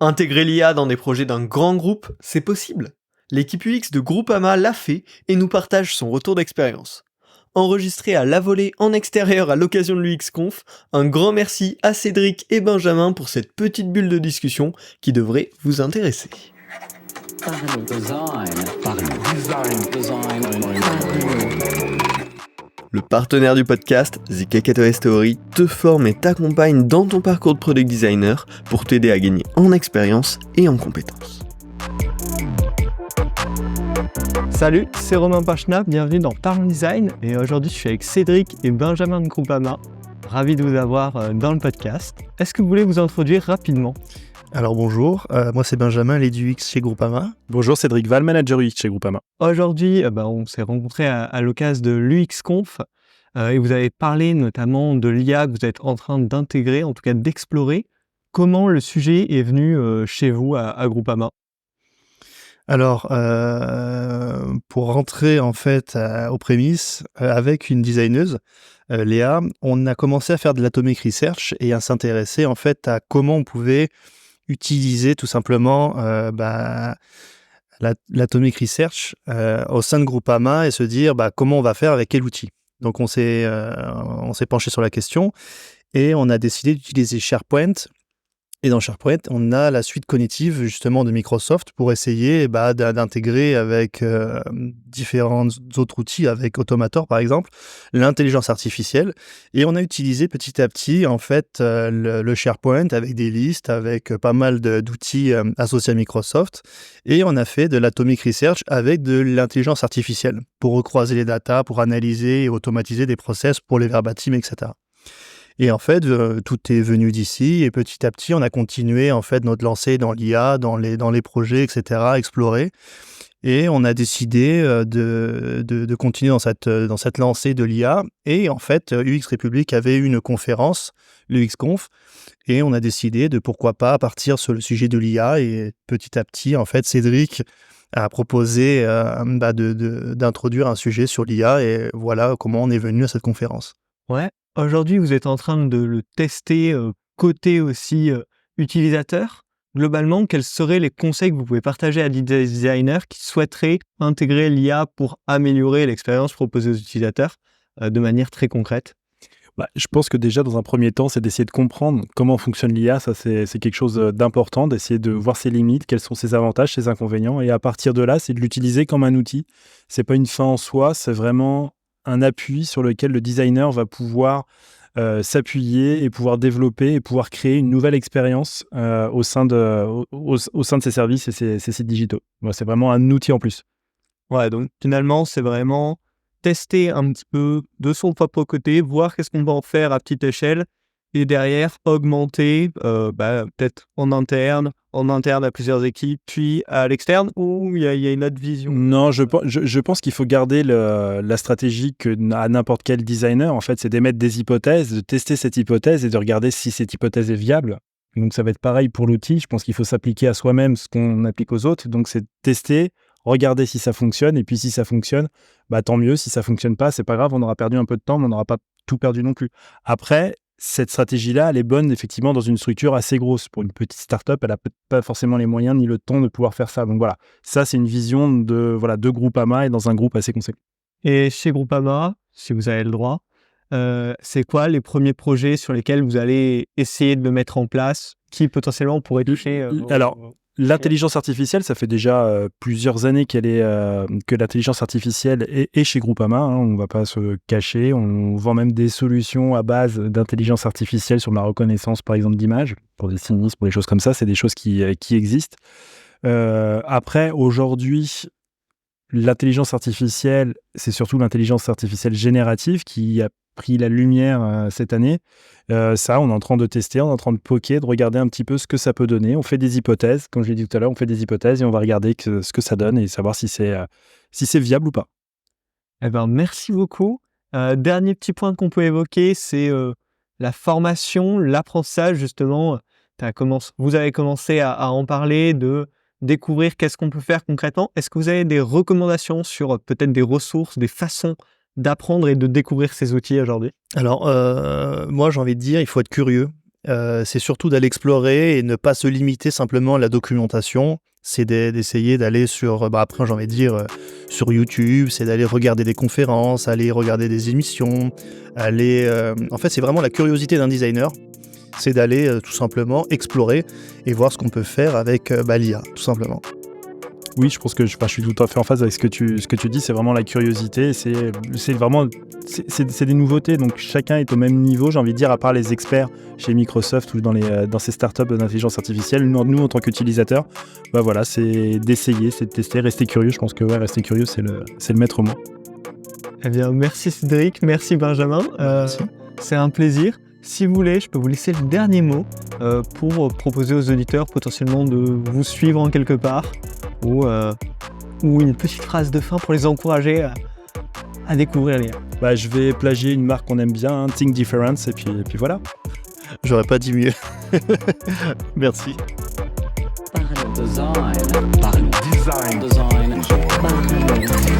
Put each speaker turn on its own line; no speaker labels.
Intégrer l'IA dans des projets d'un grand groupe, c'est possible. L'équipe UX de Groupama l'a fait et nous partage son retour d'expérience. Enregistré à la volée en extérieur à l'occasion de l'UXConf, un grand merci à Cédric et Benjamin pour cette petite bulle de discussion qui devrait vous intéresser. Le partenaire du podcast, The Kakatoa Story, te forme et t'accompagne dans ton parcours de product designer pour t'aider à gagner en expérience et en compétences.
Salut, c'est Romain Pachna, bienvenue dans Parlons Design et aujourd'hui je suis avec Cédric et Benjamin de Groupama. Ravi de vous avoir dans le podcast. Est-ce que vous voulez vous introduire rapidement ?
Alors bonjour, moi c'est Benjamin, lead UX chez Groupama.
Bonjour, Cédric Val, manager UX chez Groupama.
Aujourd'hui, on s'est rencontrés à l'occasion de l'UXConf et vous avez parlé notamment de l'IA que vous êtes en train d'intégrer, en tout cas d'explorer. Comment le sujet est venu chez vous à Groupama ?
Alors, pour rentrer en fait aux prémices, avec une designeuse, Léa, on a commencé à faire de l'atomic research et à s'intéresser en fait à comment on pouvait utiliser tout simplement l'atomic research au sein de Groupama et se dire comment on va faire avec quel outil. Donc on s'est penché sur la question et on a décidé d'utiliser SharePoint. Et dans SharePoint, on a la suite cognitive justement de Microsoft pour essayer d'intégrer avec différents autres outils, avec Automator par exemple, l'intelligence artificielle. Et on a utilisé petit à petit en fait le SharePoint avec des listes, avec pas mal d'outils associés à Microsoft. Et on a fait de l'atomic research avec de l'intelligence artificielle pour recroiser les datas, pour analyser et automatiser des process pour les verbatim, etc. Et en fait, tout est venu d'ici et petit à petit, on a continué en fait notre lancée dans l'IA, dans les projets, etc., explorer. Et on a décidé de continuer dans cette lancée de l'IA. Et en fait, UX République avait une conférence, l'UXConf, et on a décidé de pourquoi pas partir sur le sujet de l'IA. Et petit à petit, en fait, Cédric a proposé d'introduire un sujet sur l'IA. Et voilà comment on est venu à cette conférence.
Ouais. Aujourd'hui, vous êtes en train de le tester côté aussi utilisateur. Globalement, quels seraient les conseils que vous pouvez partager à des designers qui souhaiteraient intégrer l'IA pour améliorer l'expérience proposée aux utilisateurs de manière très concrète ?
Je pense que déjà, dans un premier temps, c'est d'essayer de comprendre comment fonctionne l'IA. Ça, c'est quelque chose d'important, d'essayer de voir ses limites, quels sont ses avantages, ses inconvénients. Et à partir de là, c'est de l'utiliser comme un outil. C'est pas une fin en soi, c'est vraiment un appui sur lequel le designer va pouvoir s'appuyer et pouvoir développer et pouvoir créer une nouvelle expérience au sein de ses services et ses sites digitaux. C'est vraiment un outil en plus.
Ouais, donc finalement, c'est vraiment tester un petit peu de son propre côté, voir qu'est-ce qu'on va en faire à petite échelle et derrière augmenter peut-être en interne à plusieurs équipes, puis à l'externe, ou il y a une autre vision?
Non, je pense qu'il faut garder la stratégie que à n'importe quel designer, en fait, c'est d'émettre des hypothèses, de tester cette hypothèse et de regarder si cette hypothèse est viable. Donc ça va être pareil pour l'outil. Je pense qu'il faut s'appliquer à soi-même ce qu'on applique aux autres. Donc c'est tester, regarder si ça fonctionne, et puis si ça fonctionne, tant mieux. Si ça fonctionne pas, c'est pas grave, on aura perdu un peu de temps, mais on n'aura pas tout perdu non plus. Après, cette stratégie-là, elle est bonne effectivement dans une structure assez grosse. Pour une petite start-up, elle n'a pas forcément les moyens ni le temps de pouvoir faire ça. Donc voilà, ça c'est une vision de Groupama et dans un groupe assez conséquent.
Et chez Groupama, si vous avez le droit, c'est quoi les premiers projets sur lesquels vous allez essayer de le mettre en place, qui potentiellement pourraient toucher
L'intelligence artificielle, ça fait déjà plusieurs années que l'intelligence artificielle est chez Groupama. On ne va pas se cacher. On vend même des solutions à base d'intelligence artificielle sur la reconnaissance, par exemple, d'images, pour des sinistres, pour des choses comme ça. C'est des choses qui existent. Après, aujourd'hui, l'intelligence artificielle, c'est surtout l'intelligence artificielle générative qui a pris la lumière cette année. Ça, on est en train de tester, on est en train de poker, de regarder un petit peu ce que ça peut donner. On fait des hypothèses, comme je l'ai dit tout à l'heure, on fait des hypothèses et on va regarder ce que ça donne et savoir si c'est viable ou pas.
Merci beaucoup. Dernier petit point qu'on peut évoquer, c'est la formation, l'apprentissage justement. Vous avez commencé à en parler, de découvrir qu'est-ce qu'on peut faire concrètement. Est-ce que vous avez des recommandations sur peut-être des ressources, des façons d'apprendre et de découvrir ces outils aujourd'hui?
Alors, moi, j'ai envie de dire, il faut être curieux. c'est surtout d'aller explorer et ne pas se limiter simplement à la documentation. C'est d'essayer d'aller sur, après j'ai envie de dire, sur YouTube, c'est d'aller regarder des conférences, aller regarder des émissions, en fait, c'est vraiment la curiosité d'un designer, c'est d'aller tout simplement explorer et voir ce qu'on peut faire avec l'IA, tout simplement.
Oui, je pense que je suis tout à fait en phase avec ce que tu dis. C'est vraiment la curiosité. C'est des nouveautés. Donc chacun est au même niveau, j'ai envie de dire, à part les experts chez Microsoft ou dans ces startups d'intelligence artificielle. Nous, en tant qu'utilisateurs, voilà, c'est d'essayer, c'est de tester, rester curieux. Je pense que rester curieux, c'est le maître mot.
Eh bien, merci Cédric, merci Benjamin.
Merci.
C'est un plaisir. Si vous voulez, je peux vous laisser le dernier mot pour proposer aux auditeurs potentiellement de vous suivre en quelque part ou une petite phrase de fin pour les encourager à découvrir l'IA.
Je vais plagier une marque qu'on aime bien, Think Difference, et puis voilà.
J'aurais pas dit mieux. Merci.
Parlons design. Parlons design. Parlons design.